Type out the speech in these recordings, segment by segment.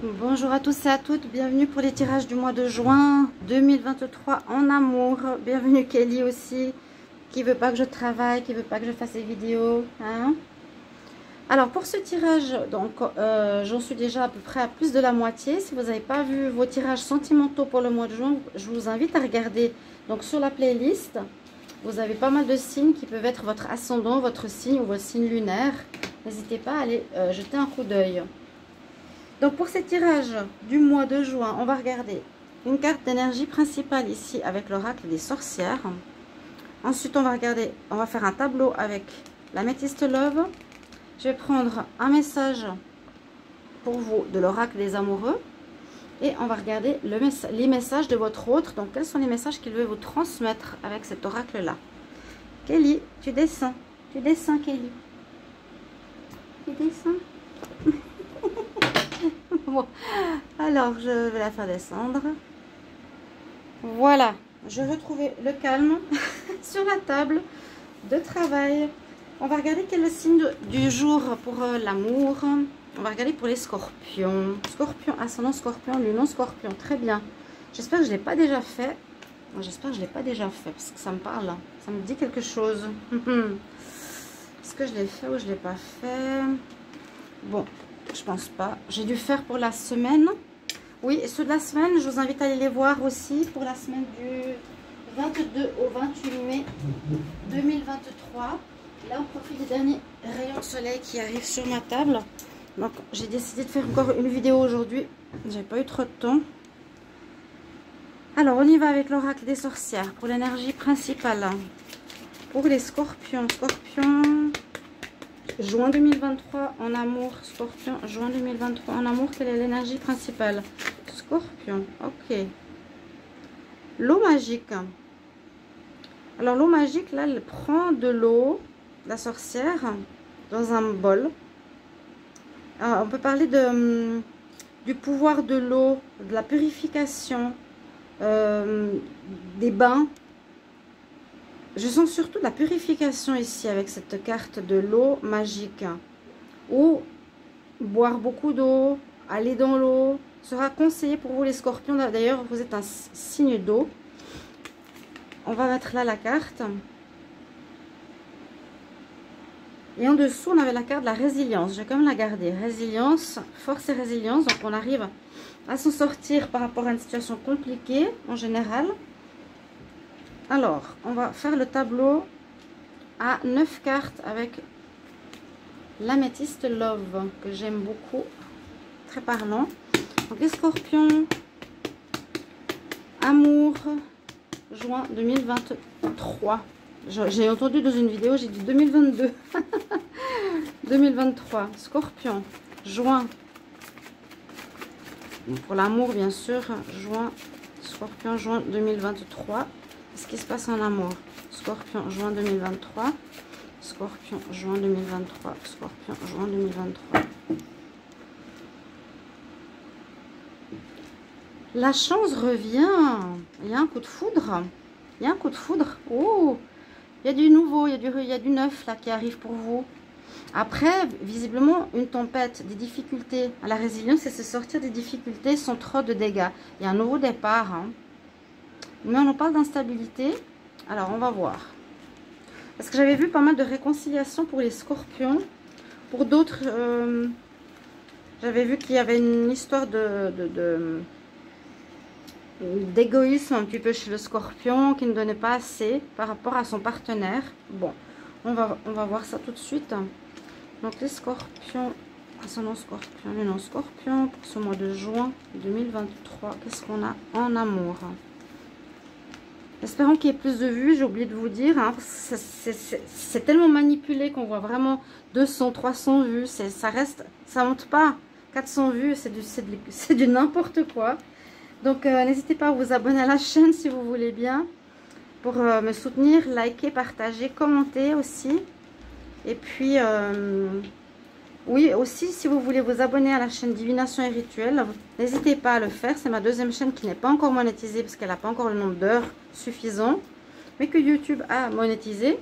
Bonjour à tous et à toutes, bienvenue pour les tirages du mois de juin 2023 en amour. Bienvenue Kelly aussi, qui veut pas que je travaille, qui veut pas que je fasse des vidéos. Hein. Alors pour ce tirage, donc j'en suis déjà à peu près à plus de la moitié. Si vous n'avez pas vu vos tirages sentimentaux pour le mois de juin, je vous invite à regarder. Donc sur la playlist, vous avez pas mal de signes qui peuvent être votre ascendant, votre signe ou votre signe lunaire. N'hésitez pas à aller jeter un coup d'œil. Donc pour ces tirages du mois de juin, on va regarder une carte d'énergie principale ici avec l'oracle des sorcières. Ensuite, on va regarder, on va faire un tableau avec l'améthyste love. Je vais prendre un message pour vous de l'oracle des amoureux. Et on va regarder les messages de votre autre. Donc quels sont les messages qu'il veut vous transmettre avec cet oracle-là. Kelly, tu descends. Tu descends Kelly. Tu descends. Bon, alors je vais la faire descendre. Voilà, je retrouvais le calme sur la table de travail. On va regarder quel est le signe du jour pour l'amour. On va regarder pour les scorpions. Scorpion, ascendant scorpion, lunon scorpion. Très bien. J'espère que je ne l'ai pas déjà fait. J'espère que je ne l'ai pas déjà fait parce que ça me parle. Ça me dit quelque chose. Est-ce que je l'ai fait ou je ne l'ai pas fait? Bon. Je pense pas. J'ai dû faire pour la semaine. Oui, ceux de la semaine, je vous invite à aller les voir aussi pour la semaine du 22 au 28 mai 2023. Là, on profite des derniers rayons de soleil qui arrivent sur ma table. Donc, j'ai décidé de faire encore une vidéo aujourd'hui. J'ai pas eu trop de temps. Alors, on y va avec l'oracle des sorcières pour l'énergie principale. Pour les scorpions. Scorpions... Juin 2023 en amour, Scorpion, juin 2023 en amour, quelle est l'énergie principale? Scorpion, ok. L'eau magique. Alors l'eau magique, là, elle prend de l'eau, la sorcière, dans un bol. Alors, on peut parler du pouvoir de l'eau, de la purification, des bains. Je sens surtout la purification ici avec cette carte de l'eau magique. Ou boire beaucoup d'eau, aller dans l'eau, sera conseillé pour vous les scorpions. D'ailleurs, vous êtes un signe d'eau. On va mettre là la carte. Et en dessous, on avait la carte de la résilience. Je vais quand même la garder. Résilience, force et résilience. Donc, on arrive à s'en sortir par rapport à une situation compliquée en général. Alors, on va faire le tableau à 9 cartes avec l'améthyste love, que j'aime beaucoup, très parlant. Donc, les scorpions, amour, juin 2023. J'ai entendu dans une vidéo, j'ai dit 2022. 2023, scorpion, juin. Pour l'amour, bien sûr, juin, scorpion, juin 2023. Ce qui se passe en amour. Scorpion, juin 2023. Scorpion, juin 2023. Scorpion, juin 2023. La chance revient. Il y a un coup de foudre. Il y a un coup de foudre. Oh, il y a du nouveau, il y a du neuf là qui arrive pour vous. Après, visiblement, une tempête, des difficultés. La résilience, c'est se sortir des difficultés sans trop de dégâts. Il y a un nouveau départ. Hein. Mais on en parle d'instabilité. Alors, on va voir. Parce que j'avais vu pas mal de réconciliation pour les scorpions. Pour d'autres, j'avais vu qu'il y avait une histoire d'égoïsme un petit peu chez le scorpion, qui ne donnait pas assez par rapport à son partenaire. Bon, on va voir ça tout de suite. Donc, les scorpions, ascendant scorpion, lunon scorpion, pour ce mois de juin 2023, qu'est-ce qu'on a en amour? Espérons qu'il y ait plus de vues, j'ai oublié de vous dire. Hein, c'est tellement manipulé qu'on voit vraiment 200, 300 vues. Ça reste, ça monte pas. 400 vues, c'est du n'importe quoi. Donc, n'hésitez pas à vous abonner à la chaîne si vous voulez bien. Pour me soutenir, liker, partager, commenter aussi. Et puis, oui, aussi, si vous voulez vous abonner à la chaîne Divination et Rituel, n'hésitez pas à le faire. C'est ma deuxième chaîne qui n'est pas encore monétisée parce qu'elle n'a pas encore le nombre d'heures suffisant, mais que YouTube a monétisé.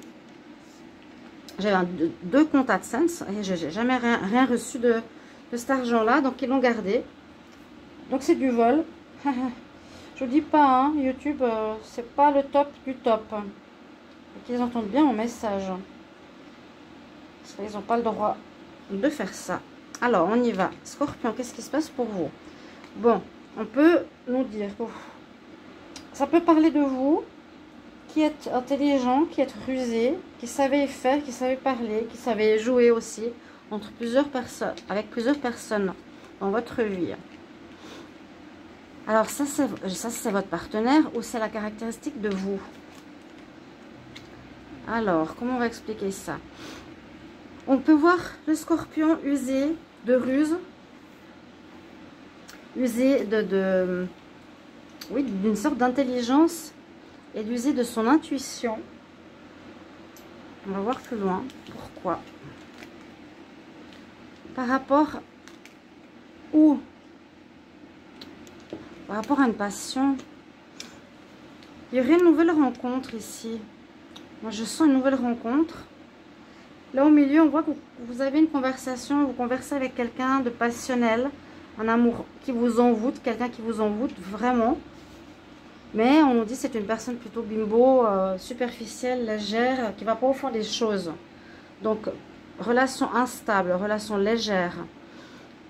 J'avais deux comptes AdSense et je n'ai jamais rien reçu de cet argent-là, donc ils l'ont gardé. Donc c'est du vol. Je vous dis pas, hein, YouTube, c'est pas le top du top. Et qu'ils entendent bien mon message. Parce qu'ils n'ont pas le droit de faire ça. Alors, on y va. Scorpion, qu'est-ce qui se passe pour vous? Bon, on peut nous dire que ça peut parler de vous, qui êtes intelligent, qui êtes rusé, qui savez faire, qui savez parler, qui savez jouer aussi entre plusieurs personnes, avec plusieurs personnes dans votre vie. Alors ça c'est votre partenaire ou c'est la caractéristique de vous? Alors, comment on va expliquer ça? On peut voir le scorpion usé de ruse, usé oui, d'une sorte d'intelligence et d'user de son intuition. On va voir plus loin. Pourquoi? Par rapport où? Par rapport à une passion. Il y aurait une nouvelle rencontre ici. Moi, je sens une nouvelle rencontre. Là, au milieu, on voit que vous avez une conversation. Vous conversez avec quelqu'un de passionnel. Un amour qui vous envoûte. Quelqu'un qui vous envoûte vraiment. Mais on nous dit que c'est une personne plutôt bimbo, superficielle, légère, qui ne va pas au fond des choses. Donc, relation instable, relation légère.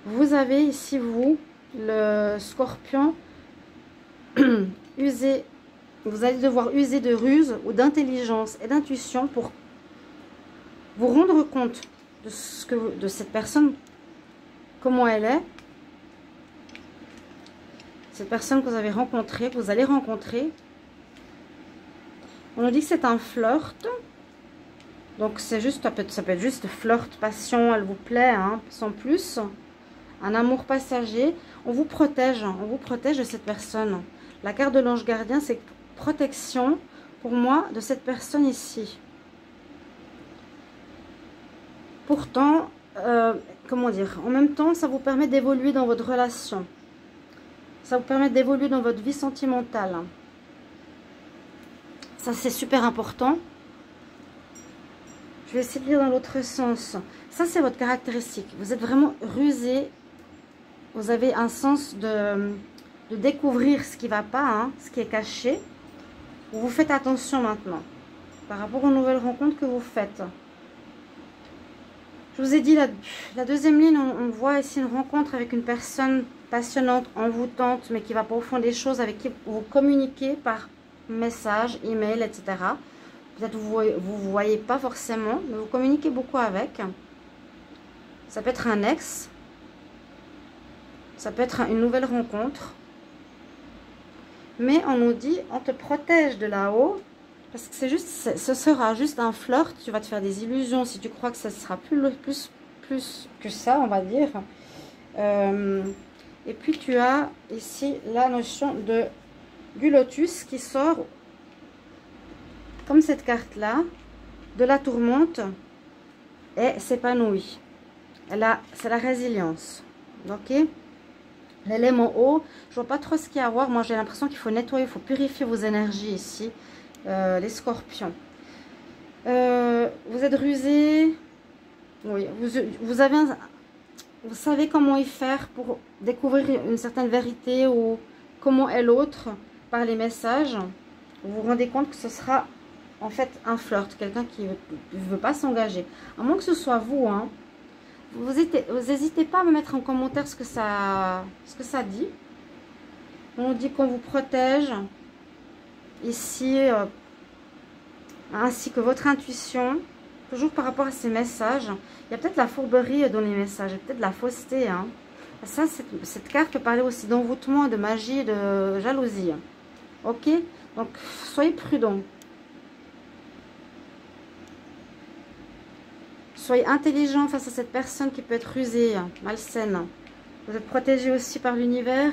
Vous avez ici, vous, le scorpion, vous allez devoir user de ruse ou d'intelligence et d'intuition pour vous rendre compte de cette personne, comment elle est. Cette personne que vous avez rencontrée, que vous allez rencontrer. On nous dit que c'est un flirt. Donc c'est juste, ça peut être juste flirt, passion, elle vous plaît, hein, sans plus. Un amour passager. On vous protège de cette personne. La carte de l'ange gardien, c'est protection pour moi de cette personne ici. Pourtant, comment dire, en même temps, ça vous permet d'évoluer dans votre relation. Ça vous permet d'évoluer dans votre vie sentimentale. Ça, c'est super important. Je vais essayer de lire dans l'autre sens. Ça, c'est votre caractéristique. Vous êtes vraiment rusé. Vous avez un sens de découvrir ce qui ne va pas, hein, ce qui est caché. Vous faites attention maintenant par rapport aux nouvelles rencontres que vous faites. Je vous ai dit, la deuxième ligne, on voit ici une rencontre avec une personne passionnante, envoûtante, mais qui ne va pas au fond des choses, avec qui vous communiquez par message, email, etc. Peut-être vous ne vous voyez pas forcément, mais vous communiquez beaucoup avec. Ça peut être un ex. Ça peut être une nouvelle rencontre. Mais on nous dit, on te protège de là-haut. Parce que c'est juste, ce sera juste un flirt. Tu vas te faire des illusions si tu crois que ce sera plus que ça, on va dire. Et puis tu as ici la notion du lotus qui sort comme cette carte-là, de la tourmente et s'épanouit. C'est la résilience. Ok? L'élément eau, je vois pas trop ce qu'il y a à voir. Moi, j'ai l'impression qu'il faut nettoyer, il faut purifier vos énergies ici. Les scorpions. Vous êtes rusé. Oui, vous savez comment y faire pour découvrir une certaine vérité ou comment est l'autre par les messages. Vous vous rendez compte que ce sera en fait un flirt, quelqu'un qui ne veut pas s'engager. À moins que ce soit vous, hein. Vous n'hésitez pas à me mettre en commentaire ce que ça dit. On dit qu'on vous protège ici, ainsi que votre intuition, toujours par rapport à ces messages. Il y a peut-être la fourberie dans les messages, peut-être la fausseté. Hein. Ça, cette carte peut parler aussi d'envoûtement, de magie, de jalousie. Ok? Donc, soyez prudents. Soyez intelligent face à cette personne qui peut être rusée, malsaine. Vous êtes protégé aussi par l'univers.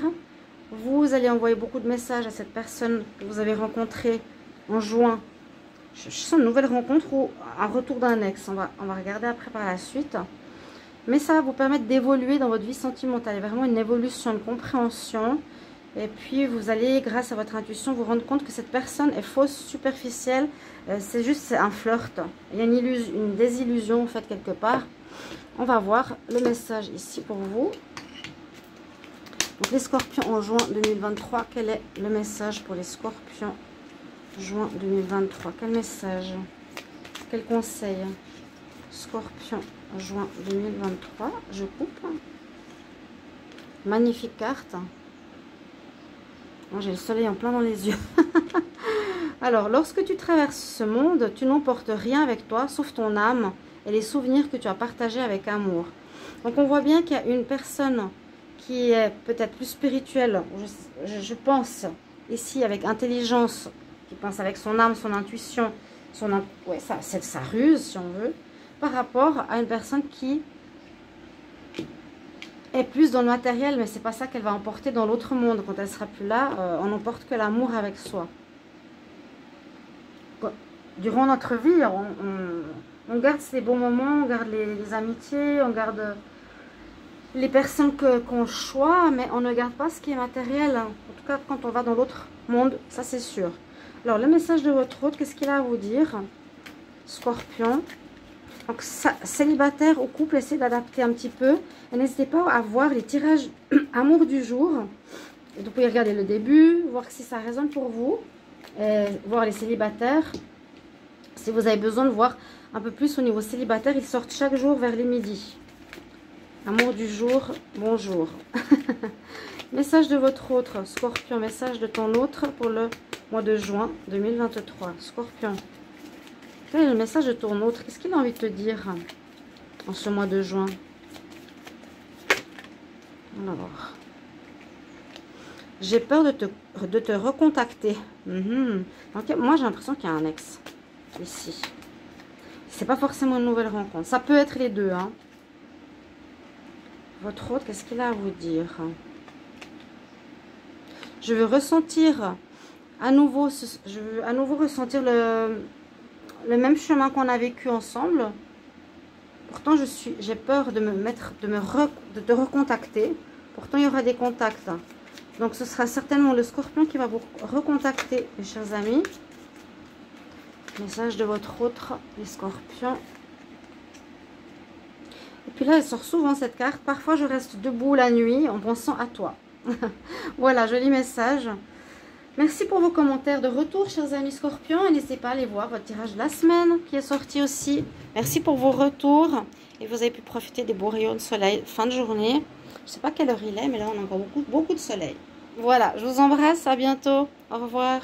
Vous allez envoyer beaucoup de messages à cette personne que vous avez rencontrée en juin. Je sens une nouvelle rencontre ou un retour d'un ex. On va regarder après par la suite. Mais ça va vous permettre d'évoluer dans votre vie sentimentale. Il y a vraiment une évolution, une compréhension. Et puis vous allez, grâce à votre intuition, vous rendre compte que cette personne est fausse, superficielle. C'est juste un flirt. Il y a une désillusion en fait quelque part. On va voir le message ici pour vous. Donc les scorpions en juin 2023, quel est le message pour les scorpions juin 2023? Quel message? Quel conseil? Scorpion juin 2023, je coupe. Magnifique carte. Moi j'ai le soleil en plein dans les yeux. Alors, lorsque tu traverses ce monde, tu n'emportes rien avec toi, sauf ton âme et les souvenirs que tu as partagés avec amour. Donc, on voit bien qu'il y a une personne qui est peut-être plus spirituelle, je pense, ici, avec intelligence, qui pense avec son âme, son intuition, ouais, c'est sa ruse, si on veut, par rapport à une personne qui est plus dans le matériel, mais c'est pas ça qu'elle va emporter dans l'autre monde. Quand elle sera plus là, on n'emporte que l'amour avec soi. Durant notre vie, on garde ces bons moments, on garde les amitiés, on garde les personnes qu'on choisit, mais on ne garde pas ce qui est matériel. En tout cas, quand on va dans l'autre monde, ça c'est sûr. Alors, le message de votre hôte, qu'est-ce qu'il a à vous dire? Scorpion. Donc, célibataire ou couple, essayez d'adapter un petit peu. Et n'hésitez pas à voir les tirages amour du jour. Et vous pouvez regarder le début, voir si ça résonne pour vous. Et voir les célibataires. Si vous avez besoin de voir un peu plus au niveau célibataire, ils sortent chaque jour vers les midis. Amour du jour, bonjour. Message de votre autre, Scorpion. Message de ton autre pour le mois de juin 2023. Scorpion. Quel est le message de ton autre? Qu'est-ce qu'il a envie de te dire en ce mois de juin? Alors. J'ai peur de te recontacter. Donc, moi, j'ai l'impression qu'il y a un ex. Ici. C'est pas forcément une nouvelle rencontre. Ça peut être les deux. Hein. Votre autre, qu'est-ce qu'il a à vous dire? Je veux ressentir à nouveau, ressentir le même chemin qu'on a vécu ensemble. Pourtant, j'ai peur de te recontacter. Pourtant, il y aura des contacts. Donc, ce sera certainement le Scorpion qui va vous recontacter, mes chers amis. Message de votre autre, les Scorpions. Et puis là, elle sort souvent cette carte. Parfois, je reste debout la nuit en pensant à toi. Voilà, joli message. Merci pour vos commentaires de retour, chers amis Scorpions. Et n'hésitez pas à aller voir votre tirage de la semaine qui est sorti aussi. Merci pour vos retours. Et vous avez pu profiter des beaux rayons de soleil fin de journée. Je ne sais pas quelle heure il est, mais là, on a encore beaucoup de soleil. Voilà, je vous embrasse. À bientôt. Au revoir.